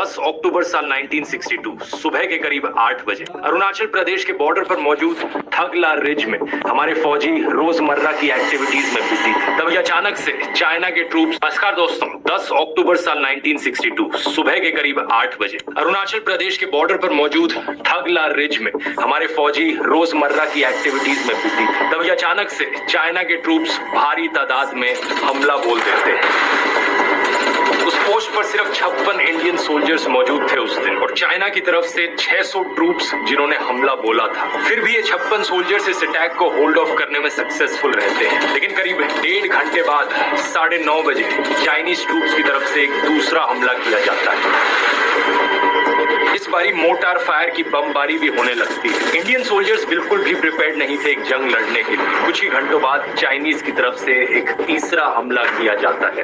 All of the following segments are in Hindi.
10 अक्टूबर साल 1962 सुबह के करीब 8 बजे अरुणाचल प्रदेश के बॉर्डर पर मौजूद थगला रिज में हमारे फौजी रोजमर्रा की एक्टिविटीज में बिजी थे। तभी अचानक से चाइना के ट्रूप्स। नमस्कार दोस्तों, 10 अक्टूबर साल 1962 सुबह के करीब 8 बजे अरुणाचल प्रदेश के बॉर्डर पर मौजूद थगला रिज में हमारे फौजी रोजमर्रा की एक्टिविटीज में बिजी थे। तभी अचानक से चाइना के ट्रूप्स भारी तादाद में हमला बोल देते हैं। उस पोस्ट पर सिर्फ 56 इंडियन सोल्जर्स मौजूद थे उस दिन, और चाइना की तरफ से 600 ट्रूप्स जिन्होंने हमला बोला था। फिर भी ये 56 सोल्जर्स इस अटैक को होल्ड ऑफ करने में सक्सेसफुल रहते हैं। लेकिन करीब 1.5 घंटे बाद 9:30 बजे चाइनीज ट्रूप्स की तरफ से एक दूसरा हमला किया जाता है। इस बारी मोर्टार फायर की बमबारी भी होने लगती है। इंडियन सोल्जर्स बिल्कुल भी प्रिपेयर्ड नहीं थे एक जंग लड़ने के लिए। कुछ ही घंटों बाद चाइनीज की तरफ से एक तीसरा हमला किया जाता है,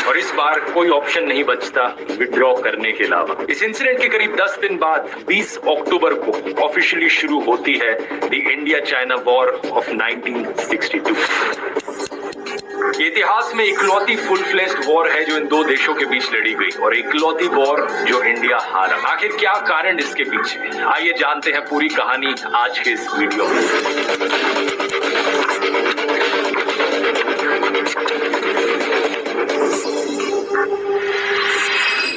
और इस बार कोई ऑप्शन नहीं बचता विड्रॉ करने के अलावा। इस इंसिडेंट के करीब 10 दिन बाद 20 अक्टूबर को ऑफिशियली शुरू होती है the India China war of 1962। इतिहास में इकलौती फुल फ्लेश्ड वॉर है जो इन दो देशों के बीच लड़ी गई, और इकलौती वॉर जो इंडिया हारा। आखिर क्या कारण इसके पीछे, आइए जानते हैं पूरी कहानी आज के इस वीडियो में।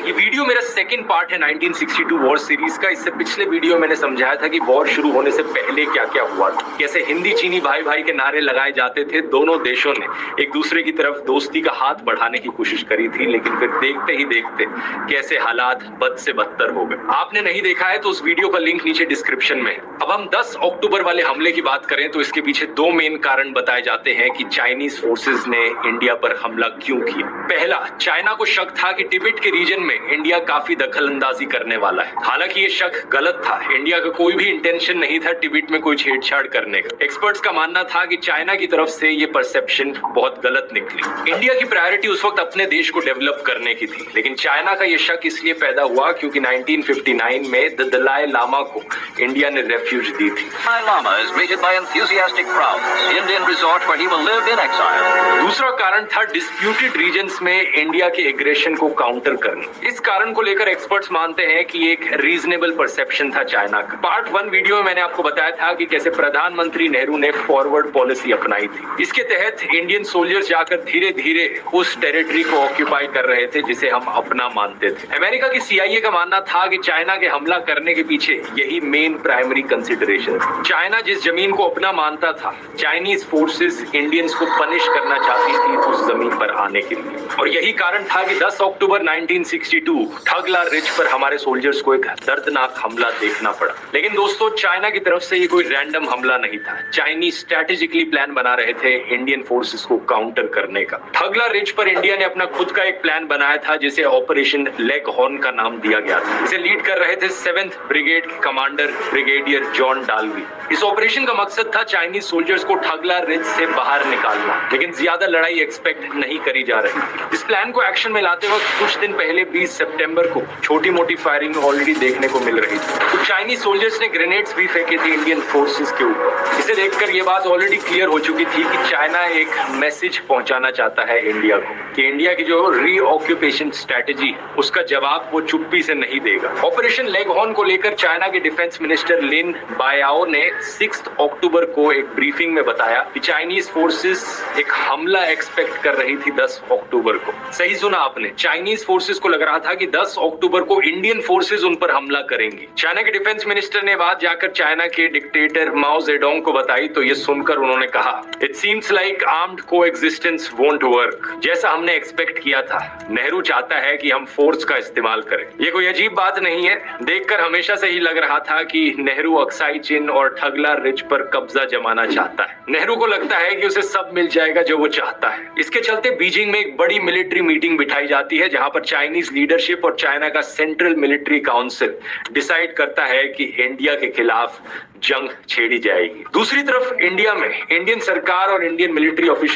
ये वीडियो मेरा सेकंड पार्ट है 1962 वॉर सीरीज का। इससे पिछले वीडियो मैंने समझाया था कि वॉर शुरू होने से पहले क्या क्या हुआ था, कैसे हिंदी चीनी भाई भाई के नारे लगाए जाते थे। दोनों देशों ने एक दूसरे की तरफ दोस्ती का हाथ बढ़ाने की कोशिश करी थी, लेकिन फिर देखते ही देखते कैसे हालात बद से बदतर हो गए। आपने नहीं देखा है तो उस वीडियो का लिंक नीचे डिस्क्रिप्शन में है। अब हम 10 अक्टूबर वाले हमले की बात करें तो इसके पीछे दो मेन कारण बताए जाते हैं कि चाइनीज फोर्सेस ने इंडिया पर हमला क्यों किया। पहला, चाइना को शक था कि तिब्बत के रीजन में इंडिया काफी दखलंदाजी करने वाला है। हालांकि ये शक गलत था। इंडिया का कोई भी इंटेंशन नहीं था तिब्बत में कोई छेड़छाड़ करने का। एक्सपर्ट्स का मानना था कि चाइना की तरफ से ये परसेप्शन बहुत गलत निकली। इंडिया की प्रायोरिटी उस वक्त अपने देश को डेवलप करने की थी, लेकिन चाइना का ये शक इसलिए पैदा हुआ क्योंकि 1959 में द दलाई लामा को इंडिया ने रेफ्यूज दी थी। दूसरा कारण था डिस्प्यूटेड रीजन्स में इंडिया के एग्रेशन को काउंटर करना। इस कारण को लेकर एक्सपर्ट्स मानते हैं कि एक रीजनेबल परसेप्शन था चाइना का। पार्ट 1 वीडियो में मैंने आपको बताया था कि कैसे प्रधानमंत्री नेहरू ने फॉरवर्ड पॉलिसी अपनाई थी। इसके तहत इंडियन सोल्जर्स जाकर धीरे धीरे उस टेरिटरी को ऑक्यूपाई कर रहे थे जिसे हम अपना मानते थे। अमेरिका की CIA का मानना था कि चाइना के हमला करने के पीछे यही मेन प्राइमरी कंसिडरेशन था। चाइना जिस जमीन को अपना मानता था, चाइनीज फोर्सेस इंडियंस को पनिश करना चाहती थी उस जमीन पर आने के लिए, और यही कारण था कि 10 अक्टूबर 1962 थगला रिज पर हमारे सोल्जर्स को एक दर्दनाक हमला देखना पड़ा। लेकिन दोस्तों, चाइना की तरफ से ये कोई रैंडम हमला नहीं था। चाइनीज स्ट्रेटेजिकली प्लान बना रहे थे इंडियन फोर्सेस को काउंटर करने का। थगला रिज पर इंडिया ने अपना खुद का एक प्लान बनाया था जिसे ऑपरेशन लेग हॉर्न का नाम दिया गया था। इसे लीड कर रहे थे 7th ब्रिगेड के कमांडर ब्रिगेडियर जॉन डालवी। इस ऑपरेशन का मकसद था चाइनीज सोल्जर्स को थगला रिज से बाहर निकालना, लेकिन ज्यादा लड़ाई एक्सपेक्ट नहीं करी जा रही थी। इस प्लान को एक्शन में लाते वक्त कुछ दिन पहले 20 सितंबर को छोटी मोटी फायरिंग ऑलरेडी देखने को मिल रही थी। तो चाइनीज सोल्जर्स ने ग्रेनेड्स भी फेंके थे इंडियन फोर्सेस के ऊपर। इसे देखकर ये बात ऑलरेडी क्लियर हो चुकी थी कि चाइना एक मैसेज पहुंचाना चाहता है इंडिया को कि इंडिया की जो रीऑक्यूपेशन स्ट्रेटेजी उसका जवाब वो चुप्पी से नहीं देगा। ऑपरेशन लेग हॉर्न को लेकर चाइना के डिफेंस मिनिस्टर लिन बायाओ ने 6 अक्टूबर को एक ब्रीफिंग में बताया कि चाइनीज फोर्सेस एक हमला एक्सपेक्ट कर रही थी 10 अक्टूबर को। सही सुना आपने, चाइनीज फोर्सेस को लग रहा था कि 10 अक्टूबर को इंडियन फोर्सेस उन पर हमला करेंगी। चाइना के डिफेंस मिनिस्टर ने बात जाकर चाइना के डिक्टेटर माओ जेडोंग को बताई तो ये सुनकर उन्होंने कहा, it seems like armed coexistence won't work. जैसा हमने एक्सपेक्ट किया था, नेहरू चाहता है कि हम फोर्स का इस्तेमाल करें। ये कोई अजीब बात नहीं है। देखकर हमेशा से ही लग रहा था कि नेहरू अक्साई चिन और थगला रिज पर कब्जा जमाना चाहता है। नेहरू को लगता है कि उसे सब मिल जाएगा जो वो चाहता है। इसके चलते बीजिंग में एक बड़ी मिलिट्री मीटिंग बिठाई जाती है जहां पर चाइनीज लीडरशिप और चाइना का सेंट्रल मिलिट्री काउंसिल डिसाइड करता है कि इंडिया के खिलाफ जंग छेड़ी जाएगी। दूसरी तरफ इंडिया में इंडियन सरकार और इंडियन मिलिट्री ऑफिशियल